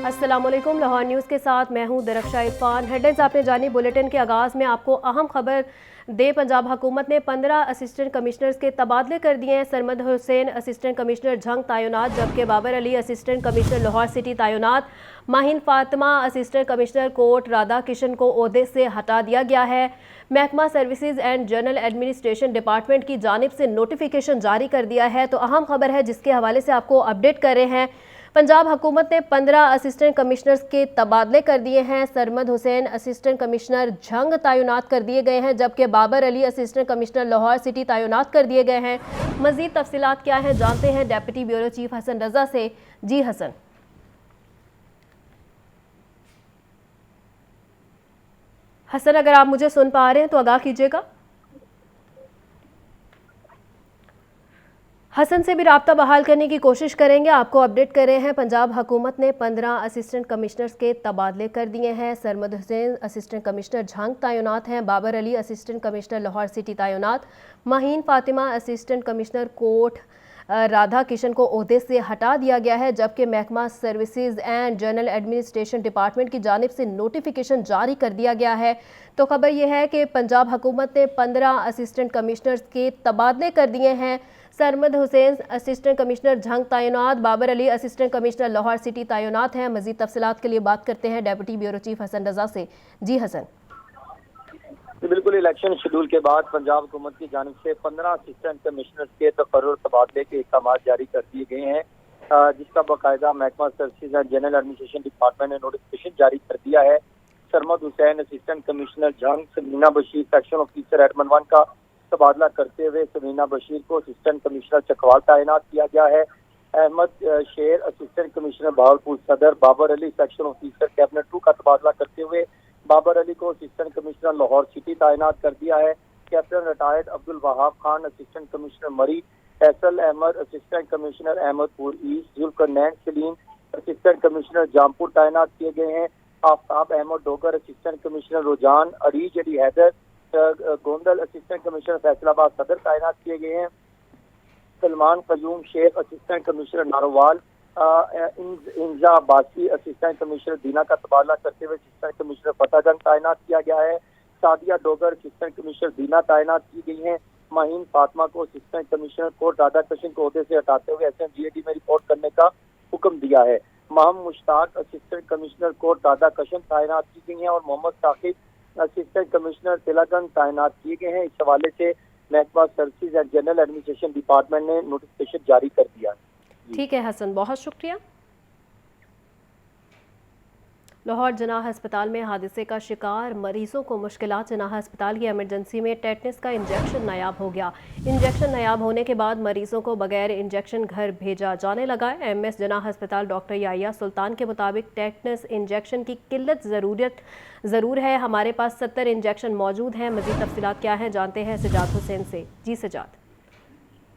अस्सलाम वालेकुम। लाहौर न्यूज़ के साथ मैं हूं दरख्शा इरफान। हेडलाइंस आपने जानी। बुलेटिन के आगाज़ में आपको अहम खबर दे। पंजाब हुकूमत ने 15 असिस्टेंट कमिश्नर्स के तबादले कर दिए हैं। सरमद हुसैन असिस्टेंट कमिश्नर झंग तैनात, जबकि Babar Ali assistant commissioner Lahore city तैनात। माहिन फातिमा असिस्टेंट कमिश्नर कोर्ट राधा किशन को ओहदे से हटा दिया गया है। महकमा services and general administration department की जानिब से नोटिफिकेशन जारी कर दिया है। तो अहम खबर है जिसके हवाले से आपको अपडेट कर रहे हैं। पंजाब हुकूमत ने 15 असिस्टेंट कमिश्नर्स के तबादले कर दिए हैं। सरमद हुसैन असिस्टेंट कमिश्नर झंग तैनात कर दिए गए हैं, जबकि Babar Ali assistant commissioner Lahore city तैनात कर दिए गए हैं। मजीद तफसीलात क्या हैं जानते हैं deputy bureau chief Hasan Raza से। जी हसन। हसन, अगर आप मुझे सुन पा रहे हैं तो आगाह कीजिएगा। हसन से भी राब्ता बहाल करने की कोशिश करेंगे। आपको अपडेट कर रहे हैं, पंजाब हुकूमत ने 15 असिस्टेंट कमिश्नर्स के तबादले कर दिए हैं। सरमद हुसैन असिस्टेंट कमिश्नर झंग तैनात हैं। Babar Ali assistant commissioner Lahore city तैनात। माहीन फातिमा असिस्टेंट कमिश्नर कोर्ट राधा किशन को ओहदे से हटा दिया गया है, जबकि महकमा services and general administration department की जानिब से नोटिफिकेशन जारी कर दिया गया है। तो खबर यह है कि पंजाब हुकूमत ने 15 असिस्टेंट कमिश्नर्स के तबादले कर दिए हैं। सरमद हुसैन असिस्टेंट कमिश्नर झंग तैनात, Babar Ali assistant commissioner Lahore city तैनात हैं। मजीद तफसीलात के लिए बात करते हैं deputy bureau chief Hasan Raza से। जी हसन। बिल्कुल, इलेक्शन शेड्यूल के बाद पंजाब हुकूमत की जानिब से 15 असिस्टेंट कमिश्नर्स के तकर्रुर तबादले के अहकाम जारी कर दिए गए हैं, जिसका बाकायदा महकमा services and general administration department ने नोटिफिकेशन जारी कर दिया है। Sarmad Hussain assistant commissioner Jhang, Samina Bashir section officer admin 1 का तबादला करते हुए समीना बशीर को असिस्टेंट कमिश्नर चकवाल तैनात किया गया है। अहमद शेर assistant commissioner Bahawalpur Sadar, Babar Ali section officer cabinet 2 का तबादला करते हुए बाबर अली को असिस्टेंट कमिश्नर लाहौर सिटी तैनात कर दिया है। Captain retired Abdul Wahab Khan assistant commissioner Murree, Faisal Ahmed assistant commissioner Ahmedpur East, Zulqarnain Saleem assistant commissioner Jampur तैनात किए गए हैं। Aftab Ahmed Dogar assistant commissioner Rojhan, Areej Ali Haider Gondal assistant commissioner Faisalabad Saddar तैनात किए गए हैं। सलमान कयूम शेख असिस्टेंट कमिश्नर नारोवाल, इंजा बासी असिस्टेंट कमिश्नर दीना का तबादला करते हुए असिस्टेंट कमिश्नर फतेहगंज तैनात किया गया है। सादिया डोगर असिस्टेंट कमिश्नर दीना तैनात की गई हैं। माहीन फातिमा को असिस्टेंट कमिश्नर कोर्ट राधा किशन को ओहदे से हटाते हुए SMGAD में रिपोर्ट करने का हुक्म दिया है। महम मुश्ताक असिस्टेंट कमिश्नर कोर्ट राधा किशन तैनात की गई हैं और मोहम्मद साकिब असिस्टेंट कमिश्नर तिलकगंज तैनात किए गए हैं। इस हवाले से महकमा services and general administration department ने नोटिफिकेशन जारी कर दिया है। ठीक है हसन, बहुत शुक्रिया। लाहौर जनाह अस्पताल में हादसे का शिकार मरीजों को मुश्किलात। जनाह अस्पताल की इमरजेंसी में टेटनस का इंजेक्शन नायाब हो गया। इंजेक्शन नायाब होने के बाद मरीजों को बगैर इंजेक्शन घर भेजा जाने लगा। MS जनाह अस्पताल डॉक्टर याया सुल्तान के मुताबिक टेटनस इंजेक्शन की किल्लत ज़रूर है। हमारे पास 70 इंजेक्शन मौजूद हैं। मज़ीद तफसीलात क्या है जानते हैं सजाद हुसैन से। जी सजाद।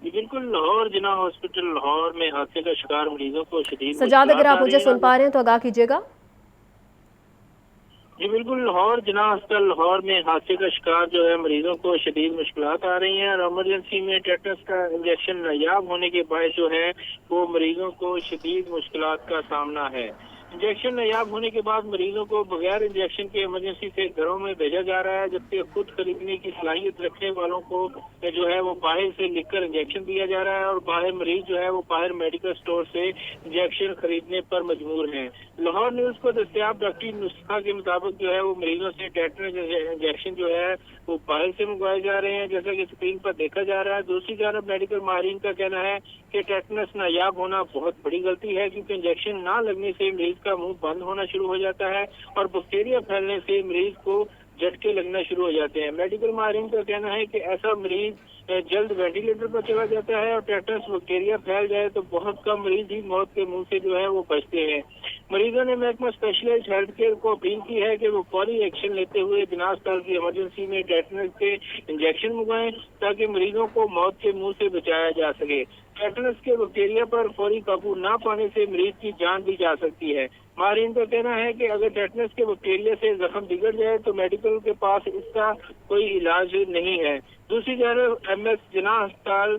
बिल्कुल, लाहौर जिना हॉस्पिटल लाहौर में हादसे का शिकार मरीजों को शदीद सजाद, अगर आप मुझे सुन पा रहे हैं तो आगाह कीजिएगा। जी बिल्कुल, लाहौर जिना अस्पताल लाहौर में हादसे का शिकार जो है मरीजों को शदीद मुश्किलात आ रही हैं और इमरजेंसी में टेटनस का इंजेक्शन नायाब होने के बायस जो है वो मरीजों को शदीद मुश्किलात का सामना है। इंजेक्शन नायाब होने के बाद मरीजों को बगैर इंजेक्शन के इमरजेंसी से घरों में भेजा जा रहा है, जबकि खुद खरीदने की सलाहियत रखने वालों को जो है वो बाहर से लिखकर इंजेक्शन दिया जा रहा है और बाहर मरीज जो है वो बाहर मेडिकल स्टोर से इंजेक्शन खरीदने पर मजबूर हैं। लाहौर न्यूज़ को दस्तयाब डॉक्टरी नुस्खा के मुताबिक जो है वो मरीजों से टेटनस इंजेक्शन जो है वो बाहर से मंगवाए जा रहे हैं, जैसा कि स्क्रीन पर देखा जा रहा है। दूसरी जानब मेडिकल माहिरीन का कहना है कि टेटनस नायाब होना बहुत बड़ी गलती है, क्योंकि इंजेक्शन ना लगने से मरीज का मुंह बंद होना शुरू हो जाता है और बैक्टीरिया फैलने से मरीज को झटके लगना शुरू हो जाते हैं। मेडिकल माहिरीन का कहना है कि ऐसा मरीज जल्द वेंटिलेटर पर चला जाता है और टेटनस बैक्टीरिया फैल जाए तो बहुत कम मरीज ही मौत के मुंह से जो है वो बचते हैं। मरीजों ने महकमा स्पेशलाइज्ड हेल्थ केयर को अपील की है कि वो फौरी एक्शन लेते हुए जिना अस्पताल की इमरजेंसी में टेटनस के इंजेक्शन मंगवाएं ताकि मरीजों को मौत के मुंह से बचाया जा सके। टेटनस के बैक्टीरिया पर फौरी काबू न पाने से मरीज की जान भी जा सकती है। माहिरीन का कहना है कि अगर टेटनस के बैक्टीरिया से जख्म बिगड़ जाए तो मेडिकल के पास इसका कोई इलाज नहीं है। दूसरी तरफ MS जिन्ना अस्पताल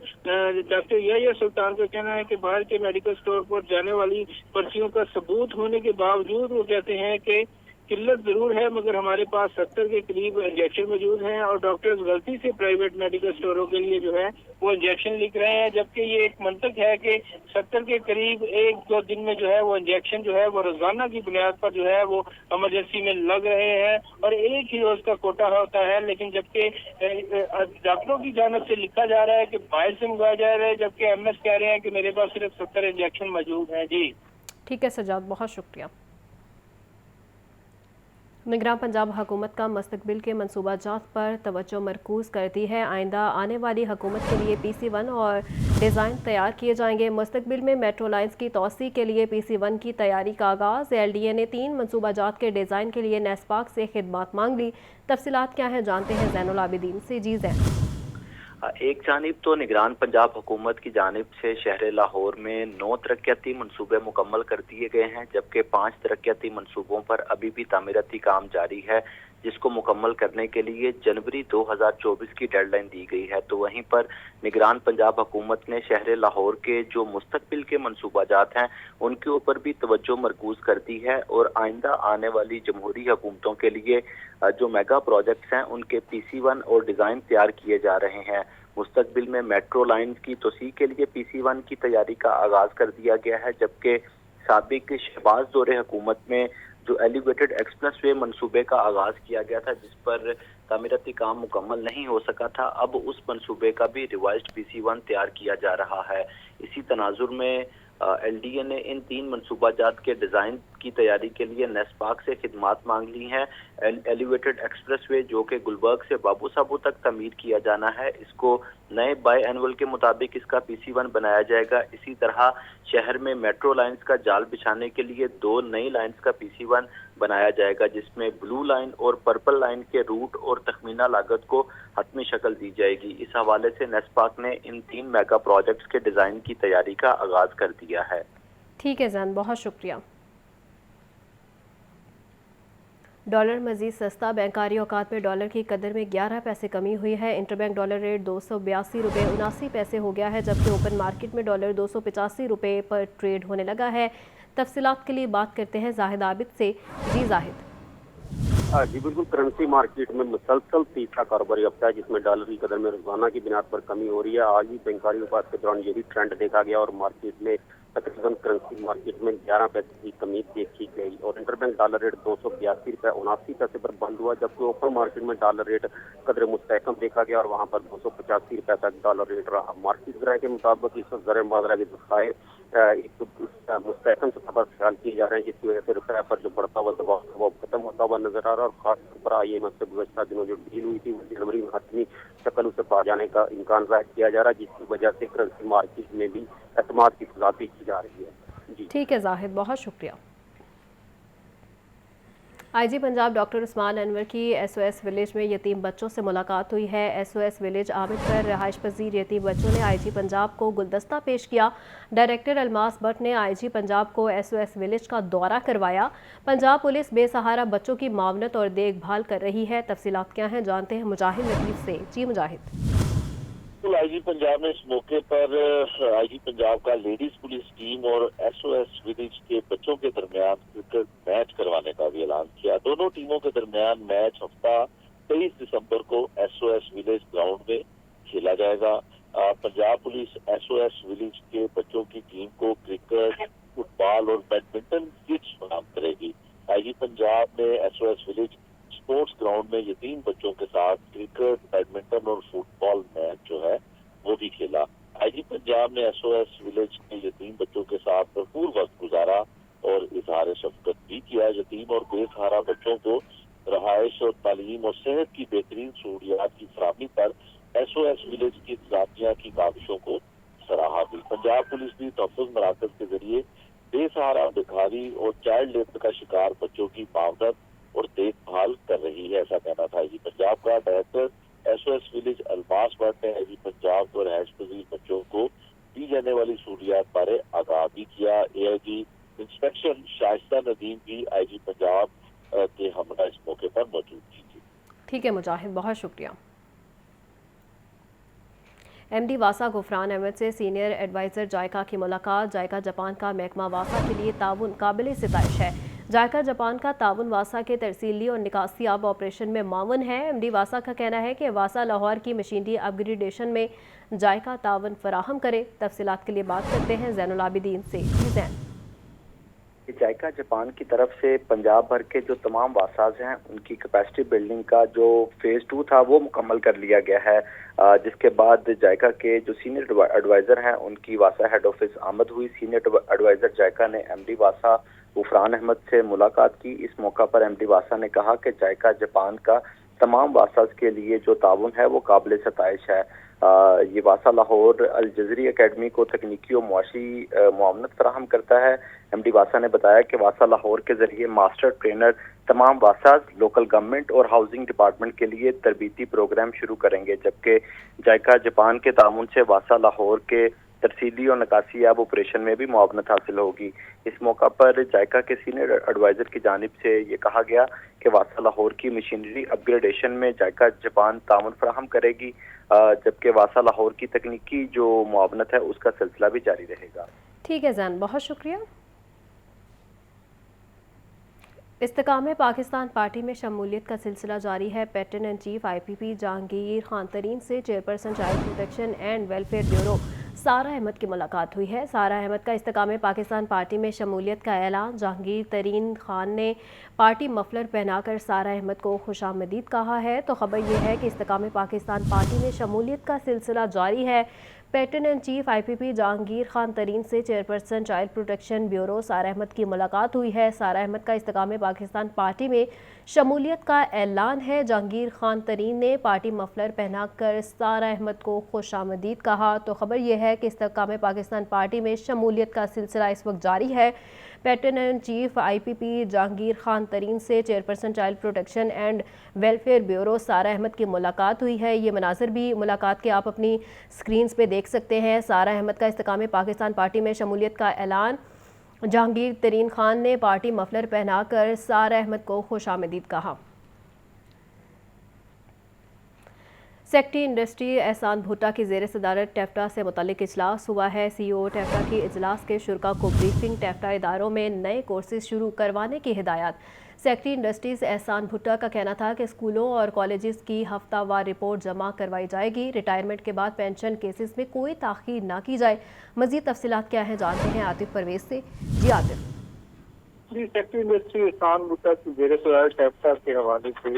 डॉक्टर यहिया सुल्तान का कहना है कि बाहर के मेडिकल स्टोर पर जाने वाली पर्चियों का सबूत होने के बावजूद वो कहते हैं कि किल्लत जरूर है, मगर हमारे पास 70 के करीब इंजेक्शन मौजूद हैं और डॉक्टर्स गलती से प्राइवेट मेडिकल स्टोरों के लिए जो है वो इंजेक्शन लिख रहे हैं, जबकि ये एक मंतक है कि 70 के करीब एक दो दिन में जो है वो इंजेक्शन जो है वो रोजाना की बुनियाद पर जो है वो इमरजेंसी में लग रहे हैं और एक ही रोज का कोटा होता है। लेकिन जबकि डॉक्टरों की जानिब से लिखा जा रहा है कि बाहर से मंगवाया जा रहा है, जबकि MS कह रहे हैं कि मेरे पास सिर्फ 70 इंजेक्शन मौजूद हैं। जी ठीक है सजाद, बहुत शुक्रिया। निगरान पंजाब हुकूमत का मुस्तकबिल के मनसूबा जात पर तवज्जो मरकूज़ करती है। आइंदा आने वाली हुकूमत के लिए PC1 और डिज़ाइन तैयार किए जाएंगे। मुस्तकबिल में मेट्रो लाइन्स की तोसी के लिए PC1 की तैयारी का आगाज़। LDA ने 3 मनसूबा जात के डिज़ाइन के लिए नेस्पाक से खिदमात मांग ली। तफसीलात क्या हैं जानते हैं ज़ैनुल आबिदीन से। जी ज़ैन। एक जानिब तो निगरान पंजाब हुकूमत की जानिब से शहर लाहौर में 9 तरक्याती मनसूबे मुकम्मल कर दिए गए हैं, जबकि 5 तरक्याती मनसूबों पर अभी भी तामीराती काम जारी है, जिसको मुकम्मल करने के लिए जनवरी 2024 की डेडलाइन दी गई है। तो वहीं पर निगरान पंजाब हुकूमत ने शहर लाहौर के जो मुस्तकबिल के मनसूबाजात हैं उनके ऊपर भी तवज्जो मरकूज़ कर दी है और आइंदा आने वाली जमहूरी हुकूमतों के लिए जो मेगा प्रोजेक्ट्स हैं उनके PC1 और डिज़ाइन तैयार किए जा रहे हैं। मुस्तकबिल में मेट्रो लाइन की तोसी के लिए PC1 की तैयारी का आगाज़ कर दिया गया है, जबकि साबिक शहबाज दौरे हुकूमत में जो एलिवेटेड एक्सप्रेस वे मनसूबे का आगाज़ किया गया था, जिस पर तामीराती काम मुकम्मल नहीं हो सका था, अब उस मनसूबे का भी रिवाइज्ड PC1 तैयार किया जा रहा है। इसी तनाजुर में LDA ने इन 3 मनसूबाजात के डिज़ाइन की तैयारी के लिए नेस्पाक से खिदमात मांग ली हैं। एलिवेटेड एक्सप्रेस वे जो कि गुलबर्ग से बाबू साबू तक तमीर किया जाना है, इसको नए बाई एनुअल के मुताबिक इसका PC1 बनाया जाएगा। इसी तरह शहर में मेट्रो लाइन्स का जाल बिछाने के लिए 2 नई लाइन्स का PC1 बनाया जाएगा, जिसमें ब्लू लाइन और पर्पल लाइन के रूट और तखमीना लागत को हतमी शक्ल दी जाएगी। इस हवाले से नेस्पाक ने इन 3 मेगा प्रोजेक्ट्स के डिज़ाइन की तैयारी का आगाज़ कर दिया है। ठीक है जैन, बहुत शुक्रिया। डॉलर मजीद सस्ता, बैंकारी औकात में डॉलर की कदर में 11 पैसे कमी हुई है। इंटरबैंक डॉलर रेट 282 रुपये 79 पैसे हो गया है, जबकि ओपन मार्केट में डॉलर 285 रुपये पर ट्रेड होने लगा है। तफसीलात के लिए बात करते हैं जाहिद आबिद से। जी जाहिद। जी बिल्कुल, करेंसी मार्केट में मुसलसल तीसरा कारोबारी हफ्ता है जिसमें डॉलर की कदर में रोजाना की बिनाद पर कमी हो रही है। आज भी बैंकारी औकात के दौरान यही ट्रेंड देखा गया और मार्केट में तकरीबन करेंसी मार्केट में 11 पैसे की कमी देखी गई और इंटरबैंक डॉलर रेट 282 रुपये 79 पैसे पर बंद हुआ, जबकि ओपन मार्केट में डॉलर रेट कदर मुस्तहकम देखा गया और वहां पर 285 रुपये तक डॉलर रेट रहा। मार्केट ग्राह के मुताबिक इस वक्त ज़र माजरा के दखाए एक मुस्तहकम सतह पर ख्याल किए जा रहे हैं, जिसकी वजह से रुपये पर जो बढ़ता हुआ दबाव वो खत्म होता हुआ नजर आ रहा है और खासतौर पर IMF से गुज़श्ता दिनों जो डील हुई थी वो जनवरी में हतमी शक्ल उसे पा जाने का इम्कान जाहिर किया जा रहा है, जिसकी वजह से करेंसी मार्केट में भी एतमाद की खिलाफी की जा रही है। ठीक है जाहिद, बहुत शुक्रिया। IG पंजाब डॉक्टर उस्मान अनवर की SOS विलेज में यतीम बच्चों से मुलाकात हुई है। SOS विलेज आमिद पर रहाइश पजीर यतीम बच्चों ने IG पंजाब को गुलदस्ता पेश किया। डायरेक्टर अलमास भट्ट ने IG पंजाब को SOS विलेज का दौरा करवाया। पंजाब पुलिस बेसहारा बच्चों की मावनत और देखभाल कर रही है। तफसीलात क्या हैं जानते हैं मुजाहिद लतीफ़ से। जी मुजाहिद। IG पंजाब ने इस मौके पर IG पंजाब का लेडीज पुलिस टीम और SOS विलेज के बच्चों के दरमियान क्रिकेट मैच करवाने का भी ऐलान किया। दोनों टीमों के दरमियान मैच हफ्ता 23 दिसंबर को SOS विलेज ग्राउंड में खेला जाएगा। पंजाब पुलिस SOS विलेज के बच्चों की टीम को क्रिकेट, फुटबॉल और बैडमिंटन किट्स फराहम करेगी। IG पंजाब ने SOS विलेज स्पोर्ट्स ग्राउंड में यतीम बच्चों के साथ क्रिकेट, बैडमिंटन और फुटबॉल मैच जो है वो भी खेला। IG पंजाब ने SOS विलेज के यतीम बच्चों के साथ भरपूर वक्त गुजारा और इजहार शफकत भी किया। यतीम और बेसहारा बच्चों को रहायश और तालीम और सेहत की बेहतरीन सहूलियात की फराहमी पर SOS विलेज की इंतजामिया की काविशों को सराहा भी। पंजाब पुलिस भी तहफ़्फ़ुज़ मराकज़ के जरिए बेसहारा, भिखारी और चाइल्ड लेबर का शिकार बच्चों की मावनत और देखभाल कर रही है, ऐसा कहना था IG पंजाब का। Director SOS village Almas Bhatt ने IG पंजाब को रहायश पजीर बच्चों को دی جانے والی سہولیات بارے آگاہ بھی کیا۔ AIG انسپیکشن شائستہ ندیم بھی IG پنجاب کے ہمراہ اس موقع پر موجود تھی۔ ٹھیک ہے مجاہد، بہت شکریہ۔ MD واسا غفران احمد سے سینئر ایڈوائزر جائکا کی ملاقات۔ جائکا جاپان کا محکمہ واسا کے لیے تعاون قابل ستائش ہے۔ جائکا جاپان کا تعاون واسا کے ترسیلی اور نکاسی آب آپریشن میں معاون ہے۔ MD واسا کا کہنا ہے کہ واسا لاہور کی مشینری اپ گریڈیشن میں جائکا تعاون فراہم کرے۔ تفصیلات کے لیے بات کرتے ہیں زین العابدین سے۔ زین، جائکا جاپان کی طرف سے پنجاب بھر کے جو تمام واساز ہیں ان کی کیپیسٹی بلڈنگ کا جو فیز 2 تھا وہ مکمل کر لیا گیا ہے، جس کے بعد جائکا کے جو سینئر ایڈوائزر ہیں ان کی واسا ہیڈ آفس آمد ہوئی۔ سینئر ایڈوائزر جائکا نے MD واسا غفران احمد سے ملاقات کی۔ اس موقع پر MD واسا نے کہا کہ جائکا جاپان کا تمام واساز کے لیے جو تعاون ہے وہ قابل ستائش ہے۔ یہ واسا لاہور الجزری اکیڈمی کو تکنیکی و معاشی معاونت فراہم کرتا ہے۔ MD واسا نے بتایا کہ واسا لاہور کے ذریعے ماسٹر ٹرینر تمام واساز لوکل گورنمنٹ اور ہاؤسنگ ڈپارٹمنٹ کے لیے تربیتی پروگرام شروع کریں گے، جبکہ جائکا جاپان کے تعاون سے واسا لاہور کے ترسیلی اور نکاسی آب آپریشن میں بھی معاونت حاصل ہوگی۔ اس موقع پر جائکا کے سینئر ایڈوائزر کی جانب سے یہ کہا گیا کہ واسا لاہور کی مشینری اپ گریڈیشن میں جائکا جاپان تعاون فراہم کرے گی، جبکہ واسا لاہور کی تکنیکی جو معاونت ہے اس کا سلسلہ بھی جاری رہے گا۔ ٹھیک ہے زین، بہت شکریہ۔ استحکام پاکستان پارٹی میں شمولیت کا سلسلہ جاری ہے۔ Patron in chief IPP Jahangir Khan Tareen سے chairperson child protection and welfare bureau Sarah Ahmed کی ملاقات ہوئی ہے۔ سارہ احمد کا استحکام پاکستان پارٹی میں شمولیت کا اعلان۔ جہانگیر ترین خان نے پارٹی مفلر پہنا کر سارہ احمد کو خوش آمدید کہا ہے۔ تو خبر یہ ہے کہ استحکام پاکستان پارٹی میں شمولیت کا سلسلہ جاری ہے۔ Patron in chief IPP Jahangir Khan Tareen سے chairperson child protection bureau Sarah Ahmed کی ملاقات ہوئی ہے۔ سارہ احمد کا استحکام پاکستان پارٹی میں شمولیت کا اعلان ہے۔ جہانگیر خان ترین نے پارٹی مفلر پہنا کر سارہ احمد کو خوش آمدید کہا۔ تو خبر یہ ہے کہ استحکام پاکستان پارٹی میں شمولیت کا سلسلہ اس وقت جاری ہے۔ Patron in chief IPP Jahangir Khan Tareen سے chairperson child protection and welfare bureau Sarah Ahmed کی ملاقات ہوئی ہے۔ یہ مناظر بھی ملاقات کے آپ اپنی سکرینز پہ دیکھ سکتے ہیں۔ سارہ احمد کا استحکام پاکستان پارٹی میں شمولیت کا اعلان۔ جہانگیر ترین خان نے پارٹی مفلر پہنا کر سارہ احمد کو خوش آمدید کہا۔ سیکٹری انڈسٹری احسان بھٹا کی زیر صدارت ٹیفٹا سے متعلق اجلاس ہوا ہے۔ CEO ٹیفٹا کی اجلاس کے شرکاء کو بریفنگ۔ ٹیفٹا اداروں میں نئے کورسز شروع کروانے کی ہدایات۔ سیکٹری انڈسٹریز احسان بھٹا کا کہنا تھا کہ اسکولوں اور کالجز کی ہفتہ وار رپورٹ جمع کروائی جائے گی۔ ریٹائرمنٹ کے بعد پینشن کیسز میں کوئی تاخیر نہ کی جائے۔ مزید تفصیلات کیا ہیں جانتے ہیں عاطف پرویز سے۔ جی عاطف۔ سیکٹری انڈسٹری احسان بھٹا کی زیر صدارت ٹیفٹا کے حوالے سے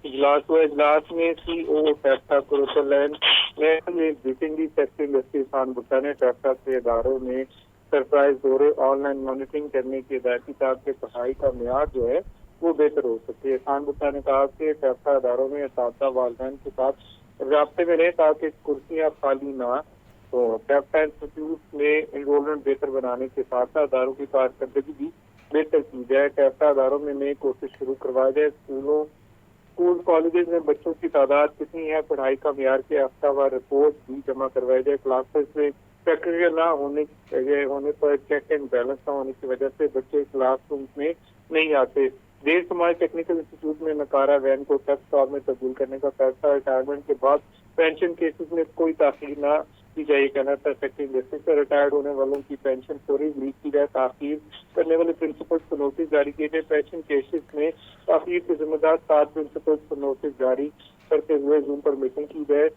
اجلاس ہوا۔ اجلاس میں CEO ٹیفٹا کوروتلین نے بریفنگ دی۔ سیکٹری انڈسٹری احسان بھٹا نے ٹیفٹا کے اداروں میں سرپرائز دورے آن لائن مانیٹرنگ کرنے کی ہدایت کی تاکہ پڑھائی کا معیار جو ہے وہ بہتر ہو سکے۔ احسان بھٹا نے کہا کہ ٹیفٹا اداروں میں اساتذہ والدین کے ساتھ رابطے میں رہے تاکہ کرسیاں خالی نہ ہو۔ ٹیفٹا انسٹیٹیوٹ میں انرولمنٹ بہتر بنانے کے ساتھ ساتھ اداروں کی کارکردگی بھی بہتر کی جائے۔ ٹیفٹا اداروں میں نئے کورسز شروع کروایا جائے۔ اسکول کالجز میں بچوں کی تعداد کتنی ہے، پڑھائی کا معیار کے ہفتہ وار رپورٹ بھی جمع کروائی جائے۔ کلاسز میں پریکٹیکل نہ ہونے پر چیک اینڈ بیلنس نہ ہونے کی وجہ سے بچے کلاس روم میں نہیں آتے۔ دیر سماج ٹیکنیکل انسٹیٹیوٹ میں نکارہ وین کو ٹیکس فارم میں تبدیل کرنے کا فیصلہ۔ ریٹائرمنٹ کے بعد پینشن کیسز میں کوئی تاخیر نہ کی جائے۔ کہنا تھا سیکٹری انڈسٹری سے ریٹائرڈ ہونے والوں کی پینشن فوری ریلیز کی جائے۔ تاخیر کرنے والے پرنسپلز کو نوٹس جاری کیے جائے۔ پینشن کیسز میں تاخیر کے ذمہ دار 7 پرنسپلز کو نوٹس جاری کرتے ہوئے زوم پر میٹنگ کی جائے۔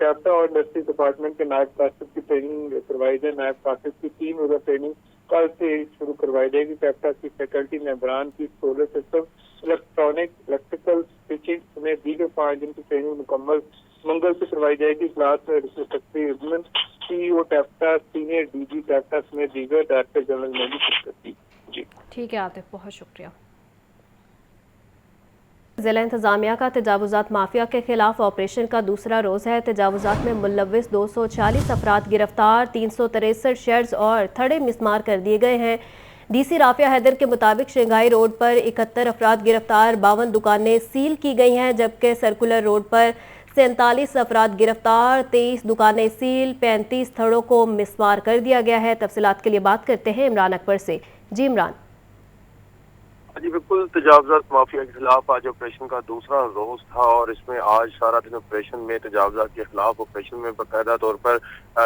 ٹیفٹا اور انڈسٹری ڈپارٹمنٹ کے نائب کاتب کی ٹریننگ کروائی جائے۔ نائب کاتب کی 3 روزہ ٹریننگ کل سے شروع کروائی جائے گی۔ ٹیفٹا کی فیکلٹی ممبران کی solar system, electronic, electrical, switching سمیت دیگر 5 دن کی ٹریننگ مکمل منگل سے کروائی جائے گی۔ کلاس میں CEO ٹیفٹا، سینئر DG ٹیفٹا سمیت دیگر ڈائریکٹر جنرل نے بھی شرکت کی۔ جی ٹھیک ہے عاطف، بہت شکریہ۔ ضلع انتظامیہ کا تجاوزات مافیا کے خلاف آپریشن کا دوسرا روز ہے۔ تجاوزات میں ملوث 246 افراد گرفتار، 363 شیڈز اور تھڑے مسمار کر دیے گئے ہیں۔ DC رافیہ حیدر کے مطابق شنگھائی روڈ پر 71 افراد گرفتار، 52 دکانیں سیل کی گئی ہیں، جبکہ سرکولر روڈ پر 47 अफराद गिरफ्तार, 23 दुकानें सील, 35 थड़ों को मिसमार कर दिया गया है। तफसीलात के लिए बात करते हैं इमरान अकबर से। जी इमरान। जी बिल्कुल, तजावजात माफिया के खिलाफ आज ऑपरेशन का दूसरा रोज था और इसमें आज सारा दिन ऑपरेशन में तजावजात के खिलाफ ऑपरेशन में बाकायदा तौर पर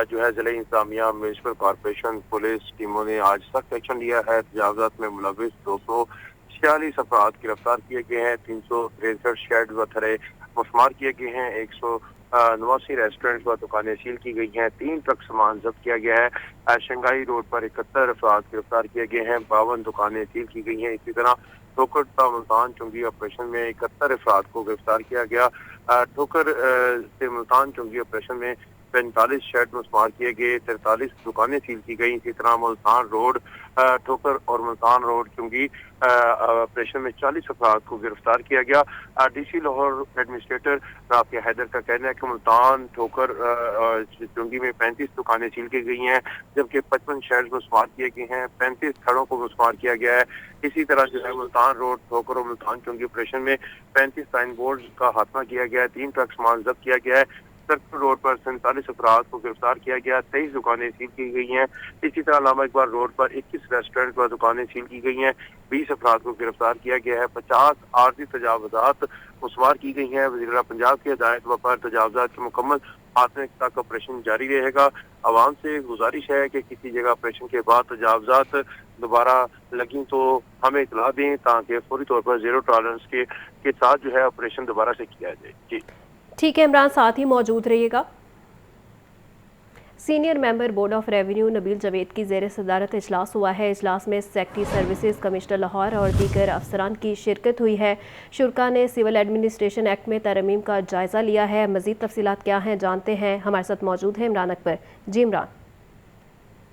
जो है जिला इंतजामिया, म्यूनिसिपल कॉर्पोरेशन, पुलिस टीमों ने आज सख्त एक्शन लिया है। तजावजात में मुलविस 246 अफराद गिरफ्तार किए गए हैं, 363 शेड व थड़े मुस्मार किए गए हैं, 189 रेस्टोरेंट व दुकानें सील की गई हैं, 3 ट्रक सामान जब्त किया गया है। शंघाई रोड पर 71 अफराद गिरफ्तार किए गए हैं, 52 दुकानें सील की गई हैं। इसी तरह ठोकर मुल्तान चुंगी ऑपरेशन में 71 अफराद को गिरफ्तार किया गया। ठोकर से मुल्तान चुंगी ऑपरेशन में 45 शेड मुस्मार किए गए, 43 दुकानें सील की गई। इसी तरह मुल्तान रोड, ठोकर और मुल्तान रोड चुंगी ऑपरेशन में 40 अफराद को गिरफ्तार किया गया। डीसी लाहौर एडमिनिस्ट्रेटर राफिया हैदर का कहना है कि मुल्तान ठोकर चुंगी में 35 दुकानें सील की गई हैं, जबकि 55 शेड मुस्मार किए गए हैं, 35 थड़ों को मुस्मार किया गया है। इसी तरह जो है मुल्तान रोड, ठोकर और मुल्तान चुंगी ऑपरेशन में 35 साइन बोर्ड का खात्मा किया गया है, 3 ट्रक सामान जब्त किया गया है। सर्कल रोड पर 47 अफराद को गिरफ्तार किया गया, 23 दुकानें सील की गई हैं। इसी तरह अल्लामा इकबाल रोड पर 21 रेस्टोरेंट व दुकानें सील की गई हैं, 20 अफराद को गिरफ्तार किया गया है, 50 आर्जी तजावजात मुस्मार की गई हैं। वज़ीर पंजाब की हिदायत पर तजावजात के मुकम्मल खात्मे तक ऑपरेशन जारी रहेगा। आवाम से गुजारिश है कि किसी जगह ऑपरेशन के बाद तजावजात दोबारा लगी तो हमें इतला दें, ताकि फौरी तौर पर जीरो टॉलरेंस के साथ जो है ऑपरेशन दोबारा से किया जाए। जी ठीक है इमरान, साथ ही मौजूद रहिएगा। Senior member board of revenue Nabeel Javed की ज़ेर सदारत इजलास हुआ है। इजलास में सेक्रेटरी सर्विसेज कमिश्नर लाहौर और दीगर अफसरान की शिरकत हुई है। शुरा ने सिविल एडमिनिस्ट्रेशन एक्ट में तरमीम का जायज़ा लिया है। मज़ीद तफसीलात क्या हैं जानते हैं, हमारे साथ मौजूद है इमरान अकबर। जी इमरान।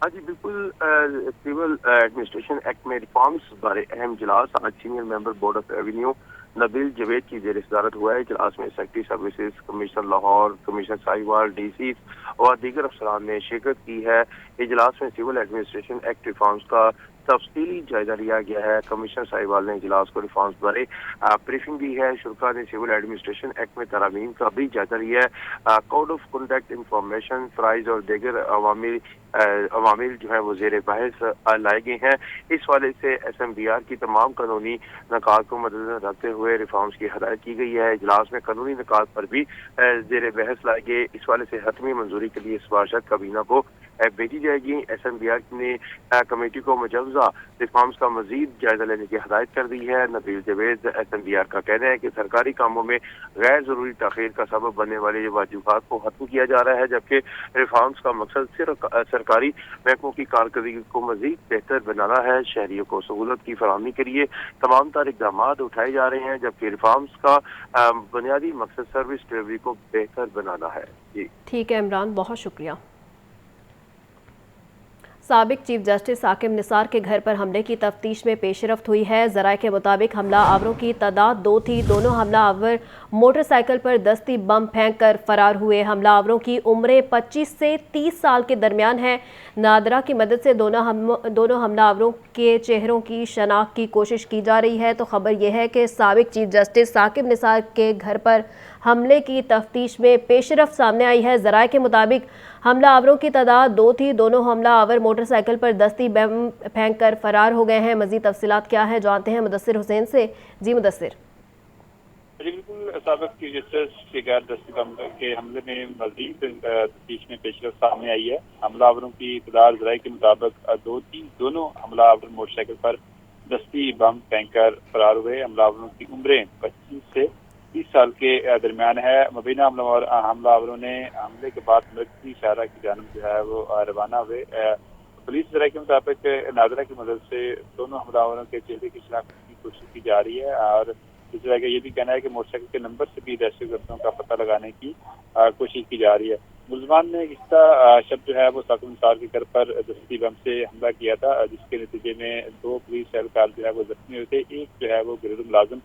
हाँ जी बिल्कुल, सिविल एडमिनिस्ट्रेशन एक्ट में रिफॉर्म्स बारे अहम इजलास आज senior member board of revenue Nabeel Javed की ज़ेर सदारत हुआ है। इजलास में secretary services commissioner Lahore, commissioner Sahiwal, DC और दीगर अफसरान ने शिरकत की है। इजलास में सिविल एडमिनिस्ट्रेशन एक्ट रिफॉर्म्स का तफसीली जायजा लिया गया है। कमिश्नर साहिवाल ने इजलास को रिफॉर्म्स बारे ब्रीफिंग दी है। शुरा ने सिविल एडमिनिस्ट्रेशन एक्ट में तरामीम का भी जायजा लिया है। Code of conduct, information, prize और दीगर अवामिल जो है वो ज़ेर बहस लाए गए हैं। इस वाले से SMBR की तमाम कानूनी निकात को मद्देनजर रखते हुए रिफॉर्म्स की हदायत की गई है। इजलास में कानूनी निकात पर भी ज़ेर बहस लाए गए। इस वाले से हतमी मंजूरी के लिए सिफारिशत काबीना को भेजी जाएगी। SMBR ने कमेटी को मुजवजा रिफॉर्म्स का मजीद जायजा लेने की हदायत कर दी है। नबील जवेद SMBR का कहना है कि सरकारी कामों में गैर जरूरी ताखीर का सबब बनने वाले वाजिबात को खत्म किया जा रहा है, जबकि रिफॉर्म्स का मकसद सिर्फ सरकारी महकमों की कारकर्दगी को मजीद बेहतर बनाना है। शहरियों को सहूलत की फराहमी के लिए तमाम तर इकदाम उठाए जा रहे हैं, जबकि रिफॉर्म्स का बुनियादी मकसद सर्विस डिलीवरी को बेहतर बनाना है। जी ठीक है इमरान, बहुत शुक्रिया। साबिक चीफ जस्टिस साकिब निसार के घर पर हमले की तफ्तीश में पेशरफ्त हुई है। ज़राए के मुताबिक हमला आवरों की तादाद 2 थी। दोनों हमला आवर मोटरसाइकिल पर दस्ती बम फेंक कर फरार हुए। हमला आवरों की उम्रें 25 से 30 साल के दरमियान है। नादरा की मदद से दोनों हमला आवरों के चेहरों की शनाख्त की कोशिश की जा रही है। तो खबर यह है कि साबिक चीफ जस्टिस साकिब निसार के घर पर हमले की तफ्तीश में पेशरफ्त सामने आई है। ज़राए के मुताबिक हमला आवरों की तादाद 2 थी। दोनों हमला आवर मोटरसाइकिल पर दस्ती बम फेंक कर फरार हो गए हैं। मज़ीद तफसीलात क्या है जानते हैं मुदस्सिर हुसैन से। जी मुदस्सिर। बिल्कुल, साबिक चीफ जस्टिस के गैर दस्ती बम के हमले में मजीद तफ्तीश में पेशरफ्त सामने आई है। हमलावरों की तादाद ज़राए के मुताबिक 2 थी। दोनों हमलावर मोटरसाइकिल पर दस्ती बम फेंक कर फरार हुए। हमलावरों की उम्रें 25 से 30 साल के दरमियान है। मुबीना हमलावरों ने हमले के बाद मृत्यु इशारा की जानब जो है वो रवाना हुए। पुलिस ज़राए के मुताबिक नादरा की मदद से दोनों हमलावरों के चेहरे की शनाख्त की कोशिश की जा रही है और इस तरह का ये भी कहना है कि मोटरसाइकिल के नंबर से भी दहशतगर्दों का पता लगाने की कोशिश की जा रही है। मुलजमान ने इसका शब्द जो है वो साकिब निसार के घर पर दस्ती बम से हमला किया था, जिसके नतीजे में 2 पुलिस एहलकार जो है वो जख्मी हुए थे। एक जो है वो गैर मुलाजिम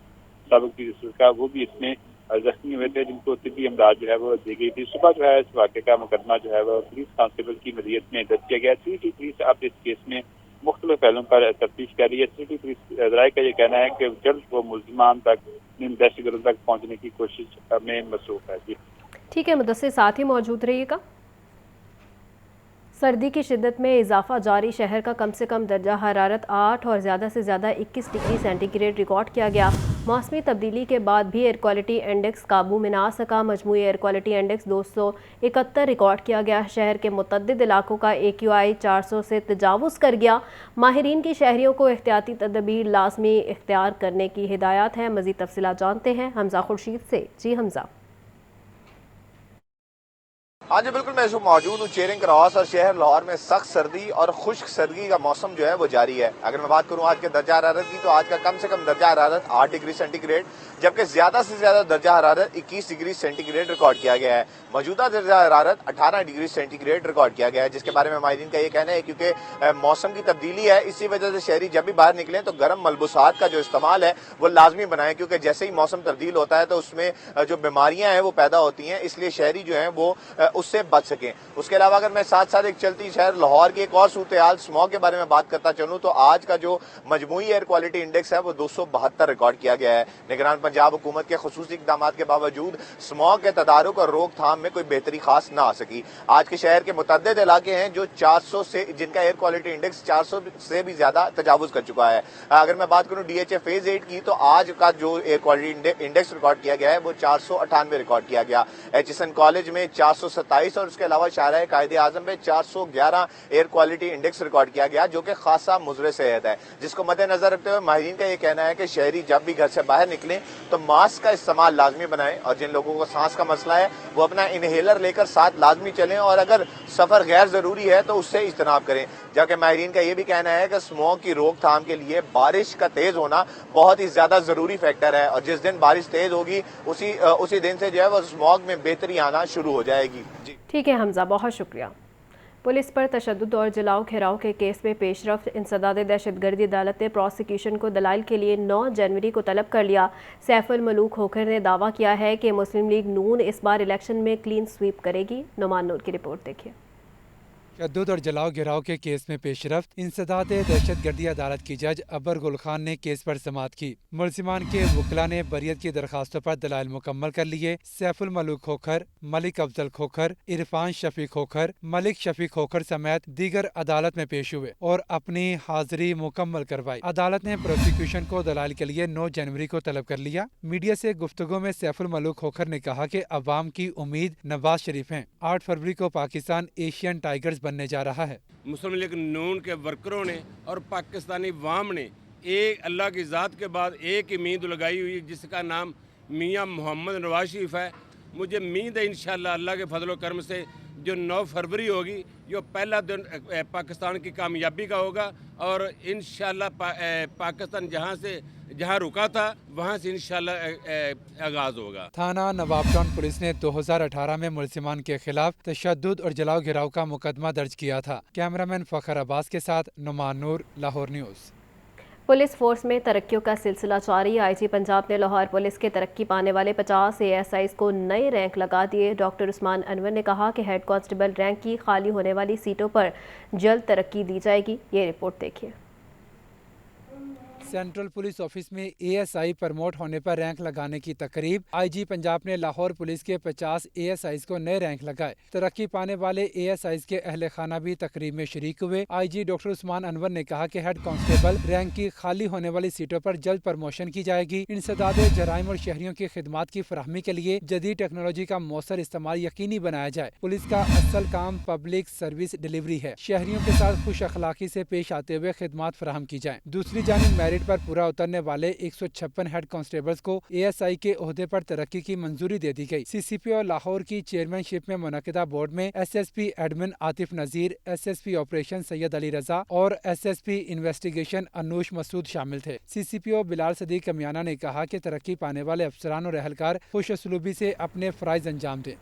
साबिक चीफ जस्टिस का, वो भी इसमें जख्मी हुए थे, जिनको तिब्बी इमदाद जो है वो दी गई थी। सुबह जो है इस वाक़े का मुकदमा जो है वो पुलिस कांस्टेबल की मदीयत में दर्ज किया गया। सिटी पुलिस अब इस केस में मुख्तलिफ पहलुओं पर तफ्तीश कर रही है। सिटी पुलिस ज़राए का ये कहना है कि जल्द वो मुलजमान तक इन दहशतगर्दों तक पहुँचने की कोशिश में मसरूफ है। जी। ठीक है मुदस्सिर, साथ ही मौजूद रहिएगा। सर्दी की शिद्दत में इजाफा जारी, शहर का कम से कम दर्जा हरारत 8 और ज़्यादा से ज़्यादा 21 डिग्री सेंटीग्रेड रिकॉर्ड किया गया। मौसमी तब्दीली के बाद भी एयर क्वालिटी इंडेक्स काबू में ना आ सका। मजमूई एयर क्वालिटी इंडेक्स 271 रिकॉर्ड किया गया। शहर के मुतअद्दिद इलाकों का AQI 400 से तजावुज़ कर गया। माहिरीन की शहरियों को एहतियाती तदबीर लाजमी इख्तियार करने की हिदायत है। मज़ीद तफसीलात जानते हैं हमजा खुर्शीद से। जी हमजा। हाँ जी बिल्कुल, मैं इस वक्त मौजूद हूँ चेरिंग क्रॉस और शहर लाहौर में सख्त सर्दी और खुश्क सर्दी का मौसम जो है वो जारी है। अगर मैं बात करूँ आज के दर्जा हरारत की, तो आज का कम से कम दर्जा हरारत 8 डिग्री सेंटीग्रेड, जबकि ज्यादा से ज्यादा दर्जा हरारत 21 डिग्री सेंटीग्रेड रिकॉर्ड किया गया है। मौजूदा दर्जा हरारत 18 डिग्री सेंटीग्रेड रिकॉर्ड किया गया है, जिसके बारे में माहिरीन का ये कहना है क्योंकि मौसम की तब्दीली है, इसी वजह से शहरी जब भी बाहर निकलें तो गर्म मलबूसात का जो इस्तेमाल है वो लाजमी बनाएं, क्योंकि जैसे ही मौसम तब्दील होता है तो उसमें जो बीमारियां हैं वो पैदा होती हैं, इसलिए शहरी जो हैं वो उससे बच सकें। उसके अलावा अगर मैं साथ साथ एक चलती शहर लाहौर की एक और सूरत-ए-हाल स्मॉग के बारे में बात करता चलूं, तो आज का जो मजमूई एयर क्वालिटी इंडेक्स है वो 272 रिकॉर्ड किया गया है। निगरान पंजाब हुकूमत के खुसूसी इक़दामात के बावजूद स्मॉग के तदारुक और रोकथाम में कोई बेहतरी खास ना आ सकी। आज के शहर के मुतअद्दिद इलाके हैं जो 400 से जिनका एयर क्वालिटी इंडेक्स 400 से भी ज्यादा तजावुज कर चुका है। अगर मैं बात करूं DHA फेज 8 की, तो आज का जो एयर क्वालिटी इंडेक्स रिकॉर्ड किया गया है वो 498 रिकॉर्ड किया गया। HSN कॉलेज में 427 और उसके अलावा शाहराह कायदे आजम में 411 एयर क्वालिटी इंडेक्स रिकॉर्ड किया गया, जो कि खासा मुज़र सेहत है, जिसको मद्देनजर रखते हुए माहिरीन का ये कहना है कि शहरी जब भी घर से बाहर निकलें तो मास्क का इस्तेमाल लाजमी बनाएं, और जिन लोगों को सांस का मसला है वो अपना इनहेलर लेकर साथ लाजमी चलें, और अगर सफर गैर जरूरी है तो उससे इज्तनाब करें। जबकि माहिरीन का ये भी कहना है कि स्मॉग की रोकथाम के लिए बारिश का तेज होना बहुत ही ज्यादा जरूरी फैक्टर है, और जिस दिन बारिश तेज होगी उसी दिन से जो है वो स्मॉग में बेहतरी आना शुरू हो जाएगी। जी ठीक है हमजा, बहुत शुक्रिया। पुलिस पर तशद्दुद और जलाओ घेराव के केस में पेशरफ्त, इंसदाद दहशतगर्दी अदालत ने प्रोसिक्यूशन को दलाइल के लिए 9 जनवरी को तलब कर लिया। सैफुल मलूक खोखर ने दावा किया है कि मुस्लिम लीग नून इस बार इलेक्शन में क्लीन स्वीप करेगी। नुमान नूर की रिपोर्ट देखिए। तशद्दुद और जलाओ घेराव के केस में पेशरफ्त, इंसदाद दहशतगर्दी अदालत की जज अबर गुल खान ने केस पर समाअत की। मुलजिमान के वकला ने बरियत की दरखास्तों पर दलाइल मुकम्मल कर लिए। सैफुल मलूक खोखर, मलिक अफजल खोखर, इरफान शफीक खोखर, मलिक शफीक खोखर समेत दीगर अदालत में पेश हुए और अपनी हाजिरी मुकम्मल करवाई। अदालत ने प्रोसिक्यूशन को दलाइल के लिए 9 जनवरी को तलब कर लिया। मीडिया से गुफ्तगू में सैफुल मलूक खोखर ने कहा कि अवाम की उम्मीद नवाज शरीफ हैं। 8 फरवरी को पाकिस्तान एशियन टाइगर्स बनने जा रहा है। मुस्लिम लीग नून के वर्करों ने और पाकिस्तानी वाम ने एक अल्लाह की ज़ात के बाद एक ही उम्मीद लगाई हुई, जिसका नाम मियाँ मोहम्मद नवाज शरीफ है। मुझे उम्मीद है इंशाअल्लाह अल्लाह के फजल व करम से जो 9 फरवरी होगी, जो पहला दिन पाकिस्तान की कामयाबी का होगा, और इंशाअल्लाह पाकिस्तान जहाँ रुका था वहाँ से इंशाअल्लाह आगाज होगा। थाना नवाब टाउन पुलिस ने 2018 में मुलजिमान के खिलाफ तशद्दुद और जलाओ घेराव का मुकदमा दर्ज किया था। कैमरामैन फखर अब्बास के साथ नुमान नूर, लाहौर न्यूज़। पुलिस फोर्स में तरक्कियों का सिलसिला जारी। IG पंजाब ने लाहौर पुलिस के तरक्की पाने वाले 50 ASIs को नए रैंक लगा दिए। डॉक्टर उस्मान अनवर ने कहा कि हेड कांस्टेबल रैंक की खाली होने वाली सीटों पर जल्द तरक्की दी जाएगी। ये रिपोर्ट देखिए। सेंट्रल पुलिस ऑफिस में ASI प्रमोट होने पर रैंक लगाने की तकरीब। IG पंजाब ने लाहौर पुलिस के 50 ASIs को नए रैंक लगाए। तरक्की पाने वाले ASIs के अहले खाना भी तकरीब में शरीक हुए। IG डॉक्टर उस्मान अनवर ने कहा कि हेड कांस्टेबल रैंक की खाली होने वाली सीटों पर जल्द प्रमोशन की जाएगी। इंसदाद जराइम और शहरियों की खिदमात की फराहमी के लिए जदीद टेक्नोलॉजी का मौसर इस्तेमाल यकीनी बनाया जाए। पुलिस का असल काम पब्लिक सर्विस डिलीवरी है। शहरियों के साथ खुश अखलाकी से पेश आते हुए खिदमात फराहम की जाए। दूसरी जानिब मेरिट पर पूरा उतरने वाले 156 हेड कांस्टेबल्स को ASI के ओहदे पर तरक्की की मंजूरी दे दी गई। CCPO लाहौर की चेयरमैनशिप में मुनक़िदा बोर्ड में SSP एडमिन आतिफ नजीर, SSP ऑपरेशन सैयद अली रजा और SSP इन्वेस्टिगेशन अनूश मसूद शामिल थे। CCPO बिलाल सदीक कमियाना ने कहा कि तरक्की पाने वाले अफसरान और अहलकार खुश असलूबी से अपने फराइज अंजाम दें।